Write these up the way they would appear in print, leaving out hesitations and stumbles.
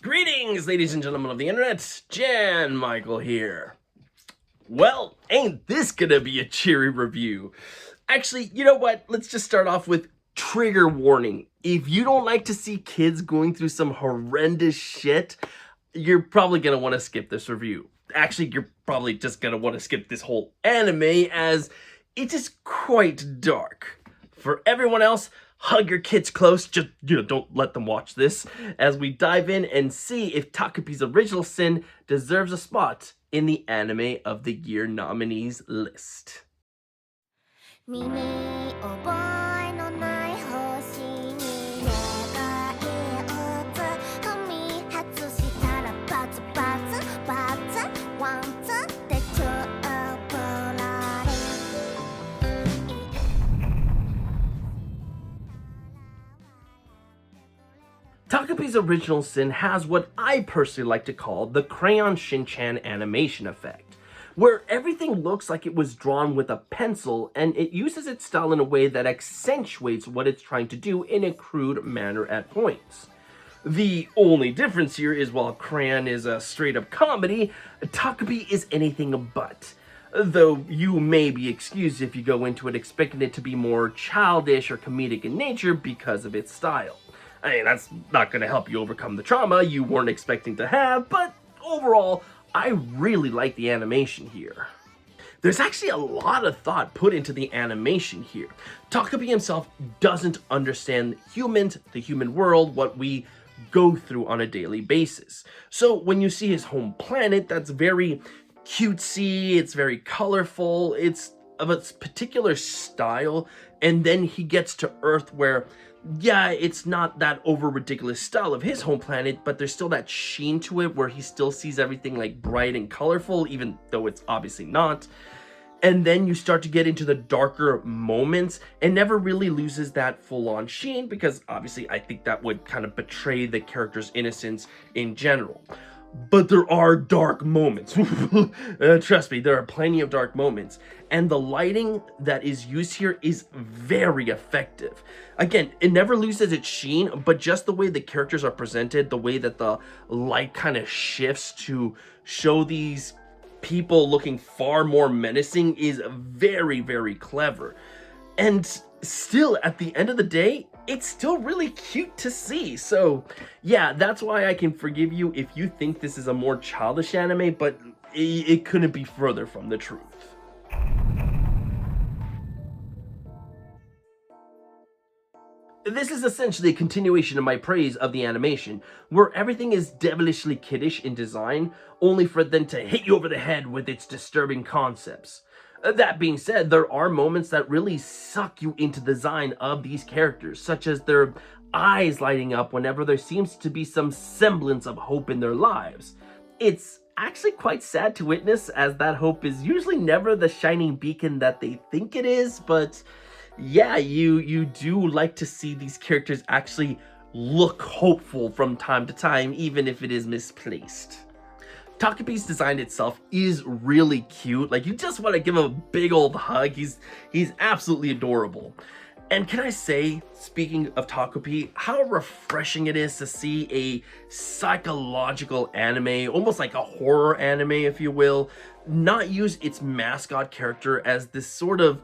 Greetings, ladies and gentlemen of the internet. Jan Michael here. Well, ain't this gonna be a cheery review? Actually, you know what? Let's just start off with trigger warning. If you don't like to see kids going through some horrendous shit, you're probably gonna want to skip this review. Actually, you're probably just gonna want to skip this whole anime as it is quite dark. For everyone else, hug your kids close, just, don't let them watch this, as we dive in and see if Takopi's Original Sin deserves a spot in the Anime of the Year nominees list. 身に覚えのない星に願い打つ踏み外したらバツバツバツワンツーでチューブラリ Takopi's Original Sin has what I personally like to call the Crayon Shin-chan animation effect, where everything looks like it was drawn with a pencil and it uses its style in a way that accentuates what it's trying to do in a crude manner at points. The only difference here is while Crayon is a straight-up comedy, Takopi is anything but. Though you may be excused if you go into it expecting it to be more childish or comedic in nature because of its style. I mean, that's not going to help you overcome the trauma you weren't expecting to have, but overall, I really like the animation here. There's actually a lot of thought put into the animation here. Takopi himself doesn't understand humans, the human world, what we go through on a daily basis. So when you see his home planet, that's very cutesy, it's very colorful, it's of a particular style, and then he gets to Earth where, yeah, it's not that over ridiculous style of his home planet, but there's still that sheen to it where he still sees everything like bright and colorful, even though it's obviously not. And then you start to get into the darker moments and never really loses that full-on sheen, because obviously I think that would kind of betray the character's innocence in general. But there are dark moments. Trust me, there are plenty of dark moments. And the lighting that is used here is very effective. Again, it never loses its sheen, but just the way the characters are presented, the way that the light kind of shifts to show these people looking far more menacing is very, very clever. And still, at the end of the day, it's still really cute to see. So yeah, that's why I can forgive you if you think this is a more childish anime, but it couldn't be further from the truth. This is essentially a continuation of my praise of the animation, where everything is devilishly kiddish in design, only for it then to hit you over the head with its disturbing concepts. That being said, there are moments that really suck you into the design of these characters, such as their eyes lighting up whenever there seems to be some semblance of hope in their lives. It's actually quite sad to witness, as that hope is usually never the shining beacon that they think it is, but yeah, you do like to see these characters actually look hopeful from time to time, even if it is misplaced. Takopi's design itself is really cute. Like, you just want to give him a big old hug. He's absolutely adorable. And can I say, speaking of Takopi, how refreshing it is to see a psychological anime, almost like a horror anime, if you will, not use its mascot character as this sort of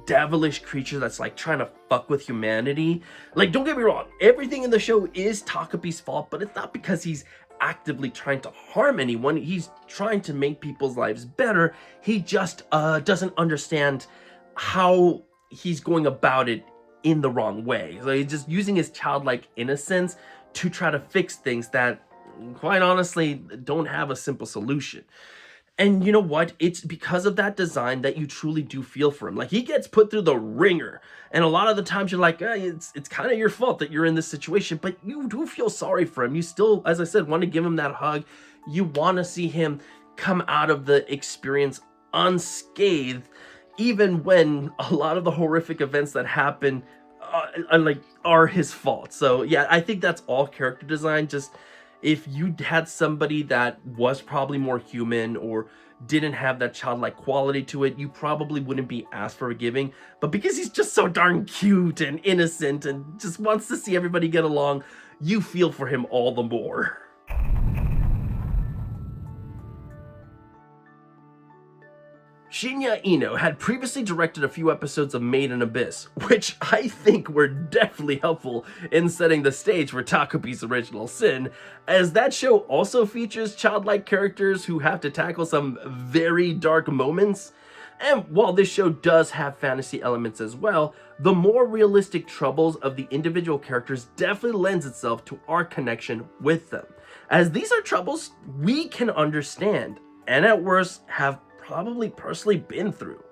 devilish creature that's like trying to fuck with humanity. Like, don't get me wrong, everything in the show is Takopi's fault, but it's not because he's actively trying to harm anyone. He's trying to make people's lives better. He just doesn't understand how he's going about it in the wrong way. So he's just using his childlike innocence to try to fix things that, quite honestly, don't have a simple solution. And you know what? It's because of that design that you truly do feel for him. Like, he gets put through the ringer, and a lot of the times you're like, it's kind of your fault that you're in this situation, but you do feel sorry for him. You still, as I said, want to give him that hug. You want to see him come out of the experience unscathed, even when a lot of the horrific events that happen are his fault. So yeah, I think that's all character design. Just, if you had somebody that was probably more human or didn't have that childlike quality to it, you probably wouldn't be as forgiving. But because he's just so darn cute and innocent and just wants to see everybody get along, you feel for him all the more. Shinya Ino had previously directed a few episodes of Made in Abyss, which I think were definitely helpful in setting the stage for Takopi's original sin, as that show also features childlike characters who have to tackle some very dark moments. And while this show does have fantasy elements as well, the more realistic troubles of the individual characters definitely lends itself to our connection with them, as these are troubles we can understand, and at worst have probably personally been through.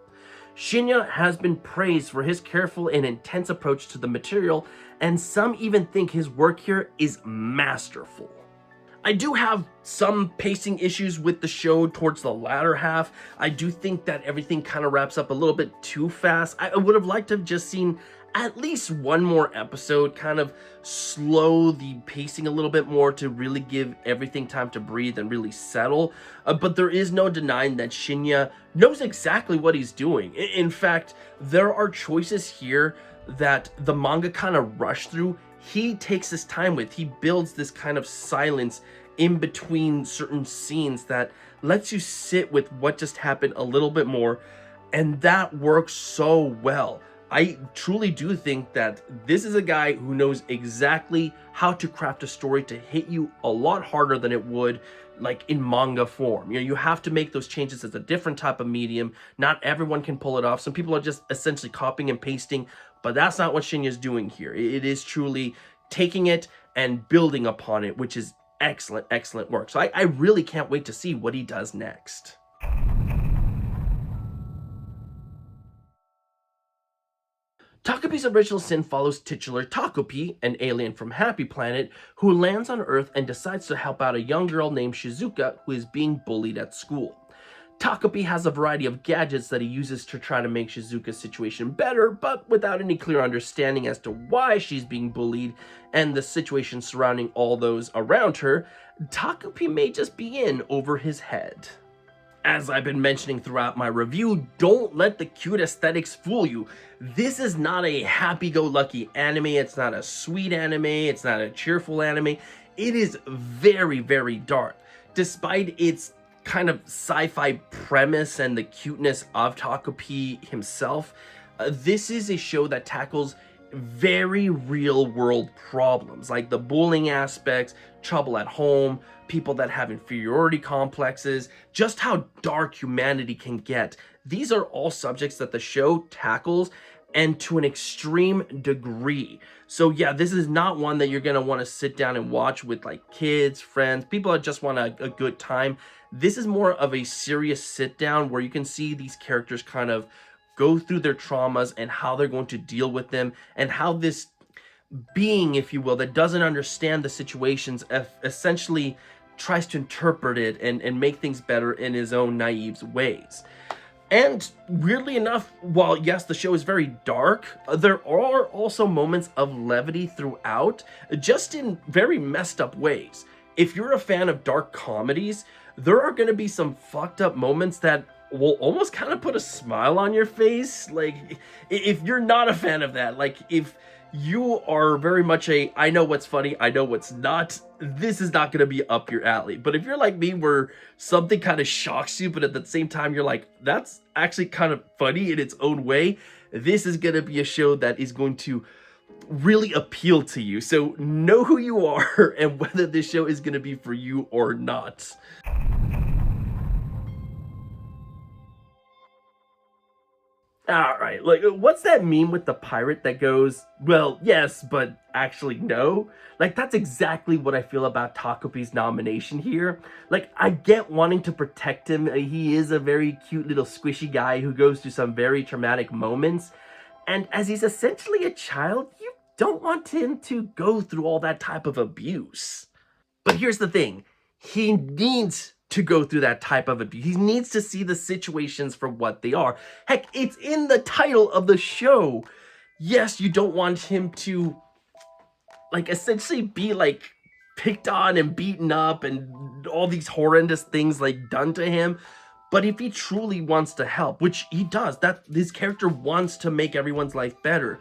Shinya has been praised for his careful and intense approach to the material, and some even think his work here is masterful. I do have some pacing issues with the show towards the latter half. I do think that everything kind of wraps up a little bit too fast. I would have liked to have just seen at least one more episode, kind of slow the pacing a little bit more to really give everything time to breathe and really settle. But there is no denying that Shinya knows exactly what he's doing. In fact, there are choices here that the manga kind of rushed through. He takes his time with. He builds this kind of silence in between certain scenes that lets you sit with what just happened a little bit more, and that works so well. I truly do think that this is a guy who knows exactly how to craft a story to hit you a lot harder than it would like in manga form. You know, you have to make those changes as a different type of medium. Not everyone can pull it off. Some people are just essentially copying and pasting, but that's not what Shinya's doing here. It is truly taking it and building upon it, which is excellent, excellent work. So I really can't wait to see what he does next. Takopi's original sin follows titular Takopi, an alien from Happy Planet, who lands on Earth and decides to help out a young girl named Shizuka who is being bullied at school. Takopi has a variety of gadgets that he uses to try to make Shizuka's situation better, but without any clear understanding as to why she's being bullied and the situation surrounding all those around her, Takopi may just be in over his head. As I've been mentioning throughout my review, don't let the cute aesthetics fool you. This is not a happy-go-lucky anime, it's not a sweet anime, it's not a cheerful anime. It is very, very dark. Despite its kind of sci-fi premise and the cuteness of Takopi himself, this is a show that tackles very real-world problems, like the bullying aspects, trouble at home, people that have inferiority complexes, just how dark humanity can get. These are all subjects that the show tackles, and to an extreme degree. So yeah, this is not one that you're gonna want to sit down and watch with like kids, friends, people that just want a good time. This is more of a serious sit down where you can see these characters kind of go through their traumas and how they're going to deal with them, and how this being, if you will, that doesn't understand the situations essentially tries to interpret it and make things better in his own naive ways. And weirdly enough, while yes, the show is very dark, there are also moments of levity throughout, just in very messed up ways. If you're a fan of dark comedies, there are going to be some fucked up moments that will almost kind of put a smile on your face. Like, if you're not a fan of that, like if you are very much a, I know what's funny, I know what's not, this is not going to be up your alley. But if you're like me, where something kind of shocks you, but at the same time, you're like, that's actually kind of funny in its own way, this is going to be a show that is going to really appeal to you. So know who you are and whether this show is going to be for you or not. Alright, like, what's that meme with the pirate that goes, well, yes, but actually no? Like, that's exactly what I feel about Takopi's nomination here. Like, I get wanting to protect him. He is a very cute little squishy guy who goes through some very traumatic moments. And as he's essentially a child, you don't want him to go through all that type of abuse. But here's the thing. He needs to go through that type of abuse. He needs to see the situations for what they are. Heck, it's in the title of the show. Yes, you don't want him to, like, essentially be, like, picked on and beaten up and all these horrendous things, like, done to him. But if he truly wants to help, which he does, that his character wants to make everyone's life better.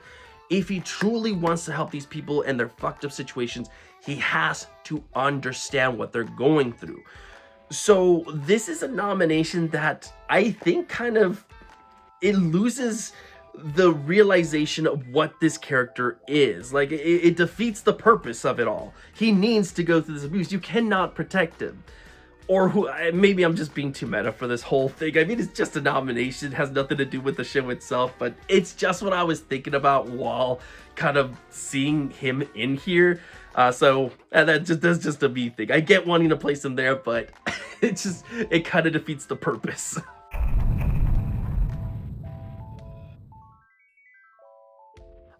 If he truly wants to help these people and their fucked up situations, he has to understand what they're going through. So this is a nomination that I think kind of it loses the realization of what this character is. Like it defeats the purpose of it all. He needs to go through this abuse. You cannot protect him. Or who, maybe I'm just being too meta for this whole thing. I mean, it's just a nomination. It has nothing to do with the show itself, but it's just what I was thinking about while kind of seeing him in here. That's just a me thing. I get wanting to place him there, but it kind of defeats the purpose.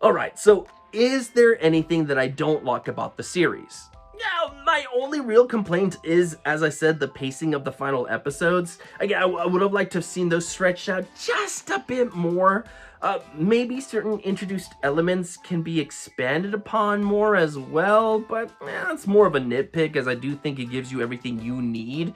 Alright, so is there anything that I don't like about the series? Yeah, my only real complaint is, as I said, the pacing of the final episodes. Again, I would have liked to have seen those stretched out just a bit more. Maybe certain introduced elements can be expanded upon more as well, but that's more of a nitpick, as I do think it gives you everything you need.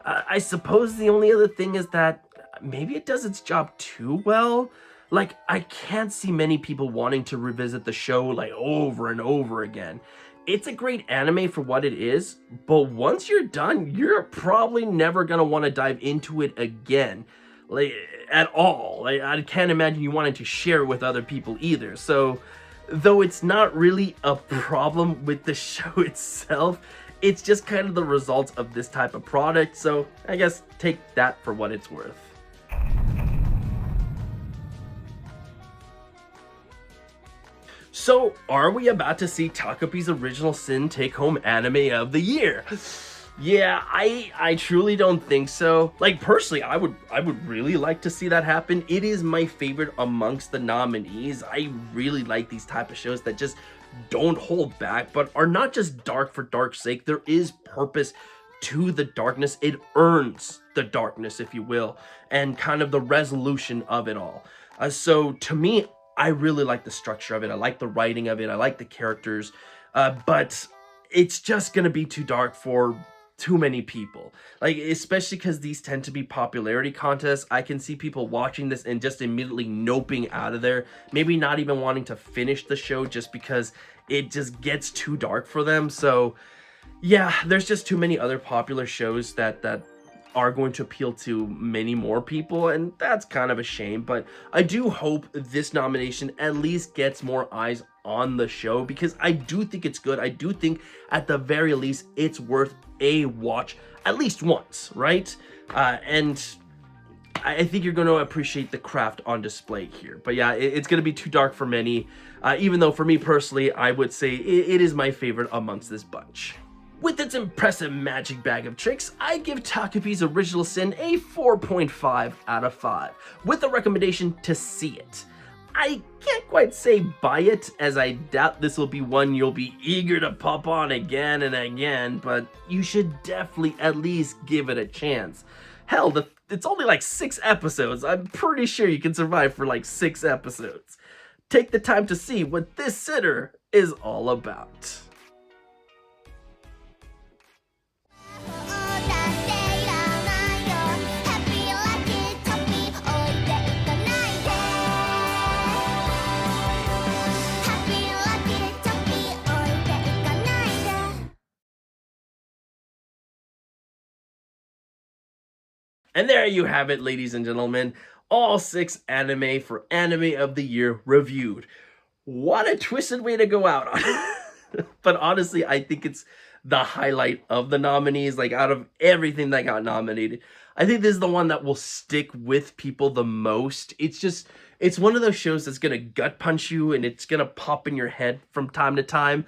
I suppose the only other thing is that maybe it does its job too well. Like, I can't see many people wanting to revisit the show like over and over again. It's a great anime for what it is, but once you're done, you're probably never gonna want to dive into it again, like, at all. Like, I can't imagine you wanting to share it with other people either. So, though it's not really a problem with the show itself, it's just kind of the result of this type of product. So, I guess take that for what it's worth. So, are we about to see Takopi's Original Sin take home anime of the year? Yeah, I truly don't think so. Like, personally, I would really like to see that happen. It is my favorite amongst the nominees. I really like these type of shows that just don't hold back, but are not just dark for dark's sake. There is purpose to the darkness. It earns the darkness, if you will, and kind of the resolution of it all. So to me, I really like the structure of it. I like the writing of it. I like the characters, but it's just gonna be too dark for too many people. Like, especially because these tend to be popularity contests. I can see people watching this and just immediately noping out of there. Maybe not even wanting to finish the show just because it just gets too dark for them. So yeah, there's just too many other popular shows that are going to appeal to many more people, and that's kind of a shame. But I do hope this nomination at least gets more eyes on the show, because I do think it's good. I do think at the very least it's worth a watch at least once, right? And I think you're going to appreciate the craft on display here. But yeah, it's going to be too dark for many, even though for me personally, I would say it is my favorite amongst this bunch. With its impressive magic bag of tricks, I give Takopi's Original Sin a 4.5 out of 5, with a recommendation to see it. I can't quite say buy it, as I doubt this will be one you'll be eager to pop on again and again, but you should definitely at least give it a chance. Hell, it's only like 6 episodes. I'm pretty sure you can survive for like 6 episodes. Take the time to see what this sitter is all about. And there you have it, ladies and gentlemen. All 6 anime for Anime of the Year reviewed. What a twisted way to go out on. But honestly, I think it's the highlight of the nominees. Like, out of everything that got nominated, I think this is the one that will stick with people the most. It's one of those shows that's gonna gut punch you, and it's gonna pop in your head from time to time.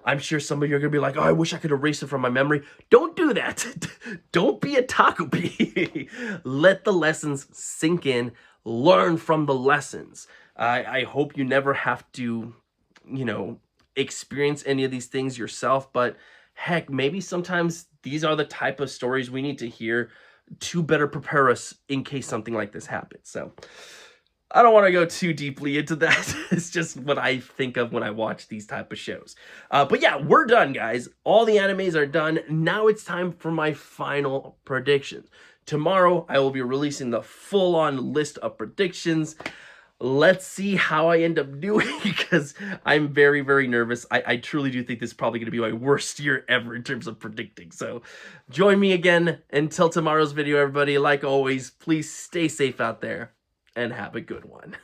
I'm sure some of you are going to be like, oh, I wish I could erase it from my memory. Don't do that. Don't be a Takopi. Let the lessons sink in. Learn from the lessons. I hope you never have to, experience any of these things yourself. But heck, maybe sometimes these are the type of stories we need to hear to better prepare us in case something like this happens. So I don't want to go too deeply into that. It's just what I think of when I watch these type of shows. But yeah, we're done, guys. All the animes are done. Now it's time for my final predictions. Tomorrow, I will be releasing the full-on list of predictions. Let's see how I end up doing, because I'm very, very nervous. I truly do think this is probably going to be my worst year ever in terms of predicting. So join me again until tomorrow's video, everybody. Like always, please stay safe out there and have a good one.